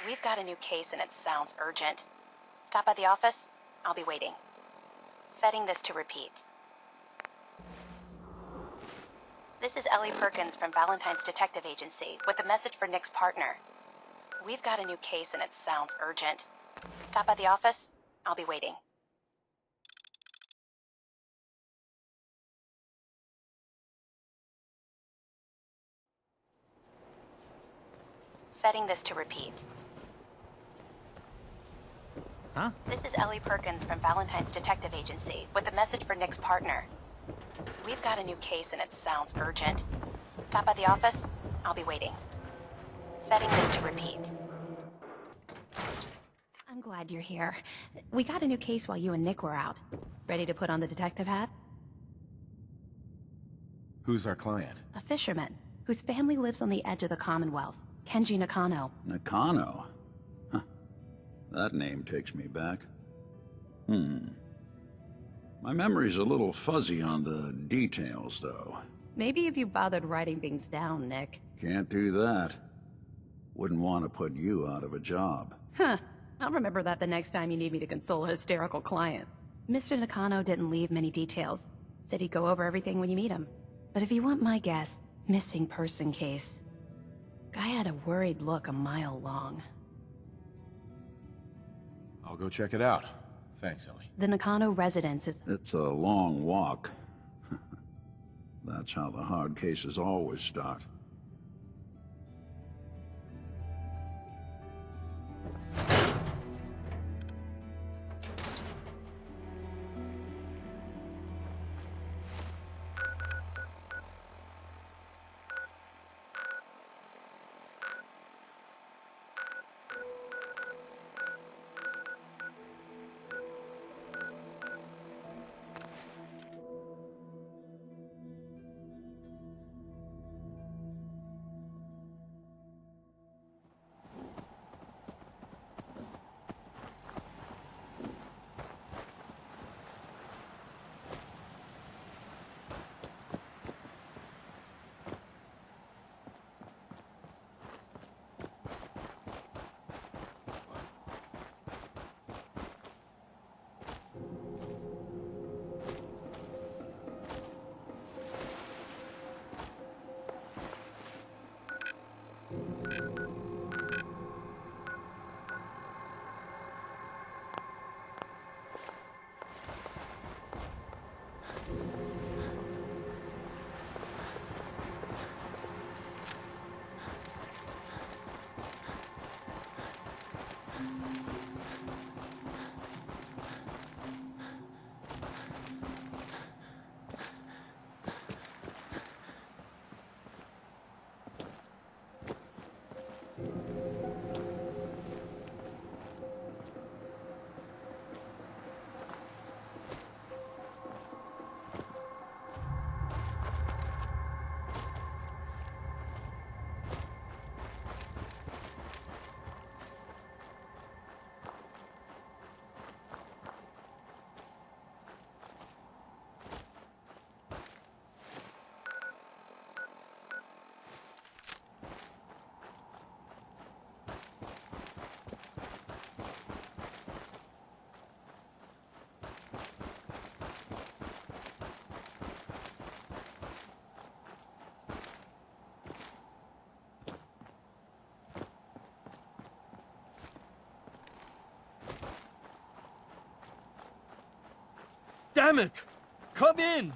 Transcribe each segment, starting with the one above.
We've got a new case and it sounds urgent. Stop by the office? I'll be waiting. Setting this to repeat. This is Ellie Perkins from Valentine's Detective Agency with a message for Nick's partner. We've got a new case and it sounds urgent. Stop by the office? I'll be waiting. Setting this to repeat. Huh? This is Ellie Perkins from Valentine's Detective Agency with a message for Nick's partner. We've got a new case and it sounds urgent. Stop by the office? I'll be waiting. Setting this to repeat. I'm glad you're here. We got a new case while you and Nick were out. Ready to put on the detective hat? Who's our client? A fisherman whose family lives on the edge of the Commonwealth. Kenji Nakano. Nakano? Huh. That name takes me back. My memory's a little fuzzy on the details, though. Maybe if you bothered writing things down, Nick. Can't do that. Wouldn't want to put you out of a job. Huh. I'll remember that the next time you need me to console a hysterical client. Mr. Nakano didn't leave many details. Said he'd go over everything when you meet him. But if you want my guess, missing person case. Guy had a worried look a mile long. I'll go check it out. Thanks, Ellie. The Nakano residence is... It's a long walk. That's how the hard cases always start. Damn it! Come in!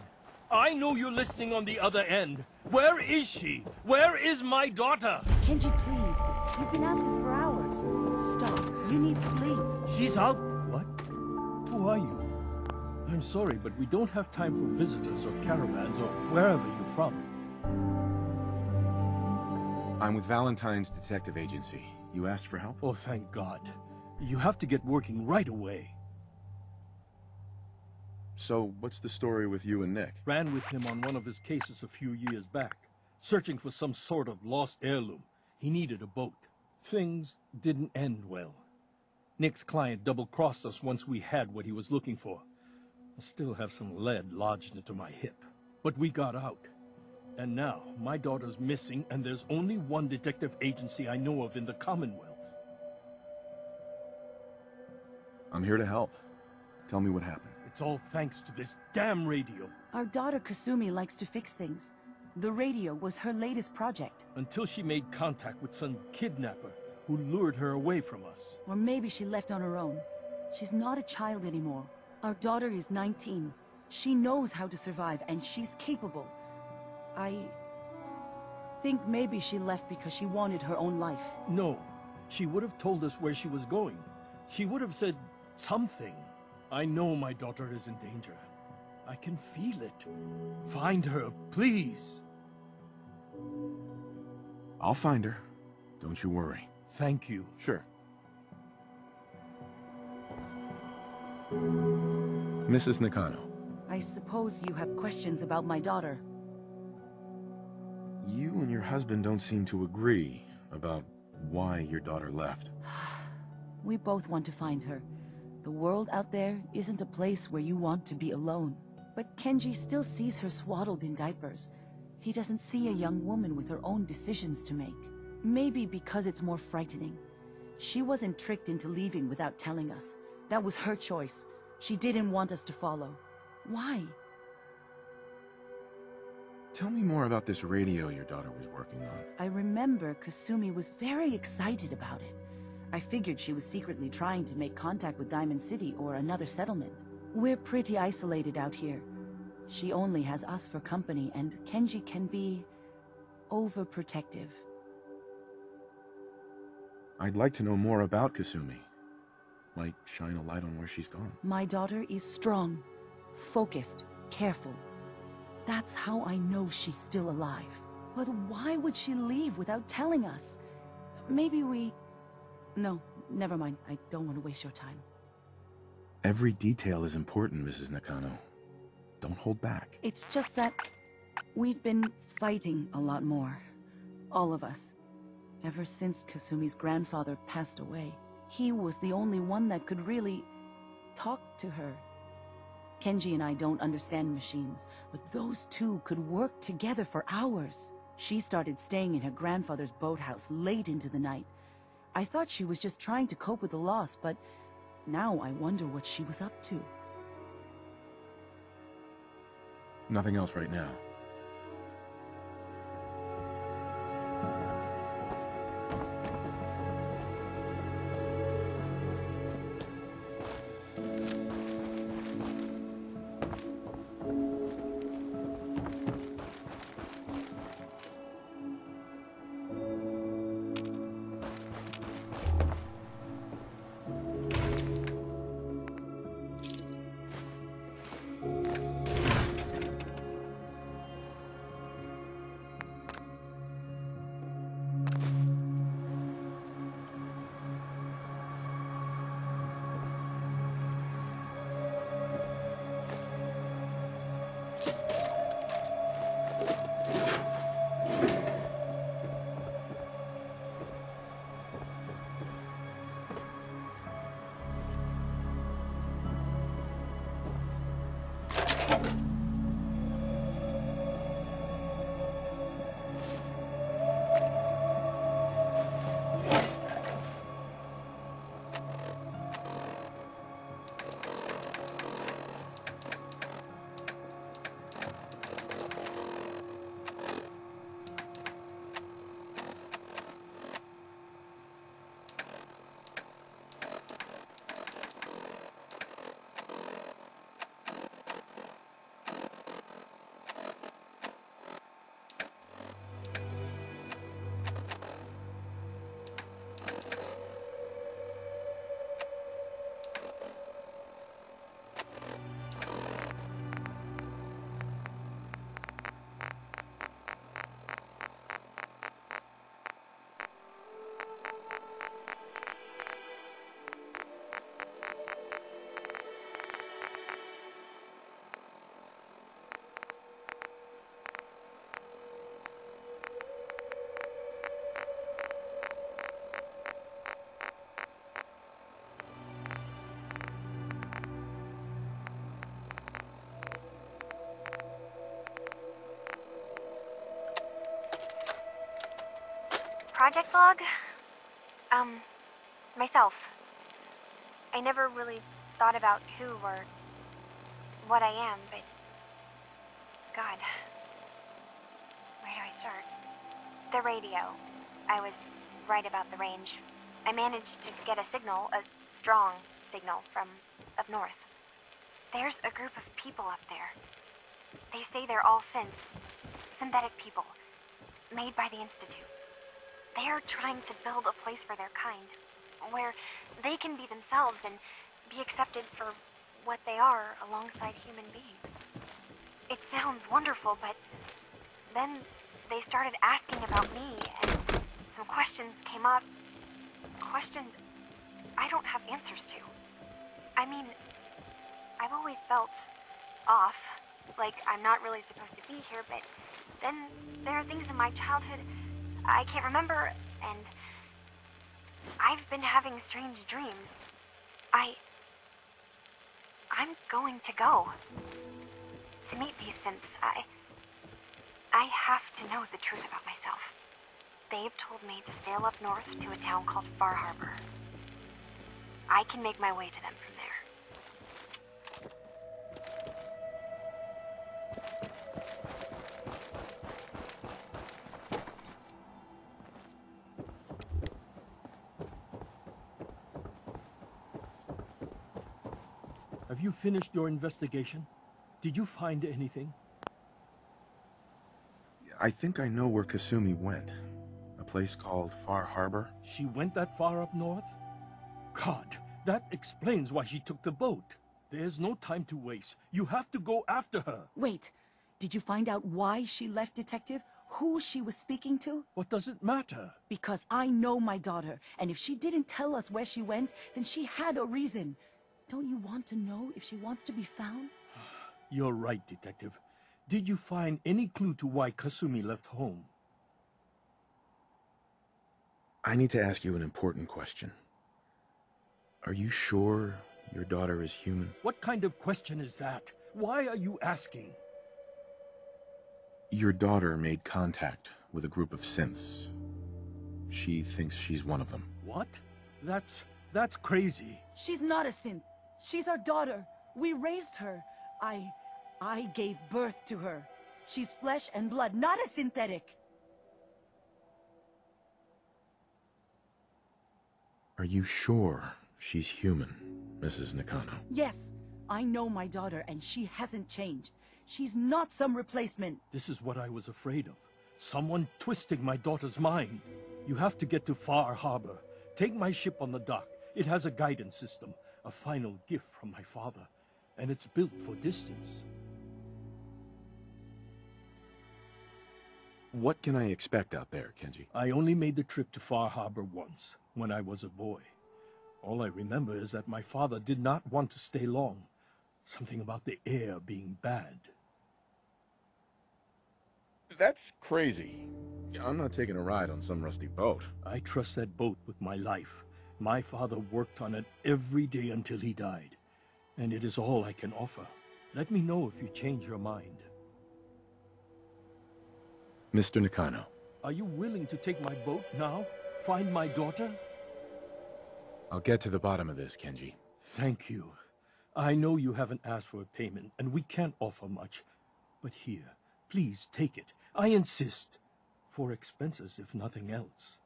I know you're listening on the other end. Where is she? Where is my daughter? Kenji, please. You've been at this for hours. Stop. You need sleep. She's out. What? Who are you? I'm sorry, but we don't have time for visitors or caravans or wherever you're from. I'm with Valentine's Detective Agency. You asked for help? Oh, thank God. You have to get working right away. So, what's the story with you and Nick? Ran with him on one of his cases a few years back, searching for some sort of lost heirloom. He needed a boat. Things didn't end well. Nick's client double-crossed us once we had what he was looking for. I still have some lead lodged into my hip. But we got out. And now, my daughter's missing, and there's only one detective agency I know of in the Commonwealth. I'm here to help. Tell me what happened. It's all thanks to this damn radio. Our daughter Kasumi likes to fix things. The radio was her latest project. Until she made contact with some kidnapper who lured her away from us. Or maybe she left on her own. She's not a child anymore. Our daughter is 19. She knows how to survive, and she's capable. I think maybe she left because she wanted her own life. No, she would have told us where she was going. She would have said something. I know my daughter is in danger. I can feel it. Find her, please. I'll find her. Don't you worry. Thank you. Sure. Mrs. Nakano. I suppose you have questions about my daughter. You and your husband don't seem to agree about why your daughter left. We both want to find her. The world out there isn't a place where you want to be alone. But Kenji still sees her swaddled in diapers. He doesn't see a young woman with her own decisions to make. Maybe because it's more frightening. She wasn't tricked into leaving without telling us. That was her choice. She didn't want us to follow. Why? Tell me more about this radio your daughter was working on. I remember Kasumi was very excited about it. I figured she was secretly trying to make contact with Diamond City or another settlement. We're pretty isolated out here. She only has us for company, and Kenji can be overprotective. I'd like to know more about Kasumi. Might shine a light on where she's gone. My daughter is strong, focused, careful. That's how I know she's still alive. But why would she leave without telling us? Maybe we... No, never mind. I don't want to waste your time. Every detail is important, Mrs. Nakano. Don't hold back. It's just that we've been fighting a lot more. All of us. Ever since Kasumi's grandfather passed away. He was the only one that could really talk to her. Kenji and I don't understand machines, but those two could work together for hours. She started staying in her grandfather's boathouse late into the night. I thought she was just trying to cope with the loss, but now I wonder what she was up to. Nothing else right now. Project log? Myself. I never really thought about who or what I am, but... God. Where do I start? The radio. I was right about the range. I managed to get a signal, a strong signal, from up north. There's a group of people up there. They say they're all synthetic people, made by the Institute. They are trying to build a place for their kind, where they can be themselves and be accepted for what they are alongside human beings. It sounds wonderful, but then they started asking about me, and some questions came up. Questions I don't have answers to. I mean, I've always felt off, like I'm not really supposed to be here, but then there are things in my childhood I can't remember, and I've been having strange dreams. I'm going to go to meet these synths. I have to know the truth about myself. They've told me to sail up north to a town called Far Harbor. I can make my way to them from there. Have you finished your investigation? Did you find anything? I think I know where Kasumi went. A place called Far Harbor. She went that far up north? God, that explains why she took the boat. There's no time to waste. You have to go after her. Wait, did you find out why she left, Detective? Who she was speaking to? What does it matter? Because I know my daughter, and if she didn't tell us where she went, then she had a reason. Don't you want to know if she wants to be found? You're right, Detective. Did you find any clue to why Kasumi left home? I need to ask you an important question. Are you sure your daughter is human? What kind of question is that? Why are you asking? Your daughter made contact with a group of synths. She thinks she's one of them. What? That's crazy. She's not a synth. She's our daughter. We raised her. I gave birth to her. She's flesh and blood, not a synthetic. Are you sure she's human, Mrs. Nakano? Yes, I know my daughter, and she hasn't changed. She's not some replacement. This is what I was afraid of. Someone twisting my daughter's mind. You have to get to Far Harbor. Take my ship on the dock. It has a guidance system, a final gift from my father, and it's built for distance. What can I expect out there, Kenji? I only made the trip to Far Harbor once, when I was a boy. All I remember is that my father did not want to stay long. Something about the air being bad. That's crazy. I'm not taking a ride on some rusty boat. I trust that boat with my life. My father worked on it every day until he died, and it is all I can offer. Let me know if you change your mind. Mr. Nakano. Are you willing to take my boat now? Find my daughter? I'll get to the bottom of this, Kenji. Thank you. I know you haven't asked for a payment, and we can't offer much. But here, please take it. I insist. For expenses, if nothing else.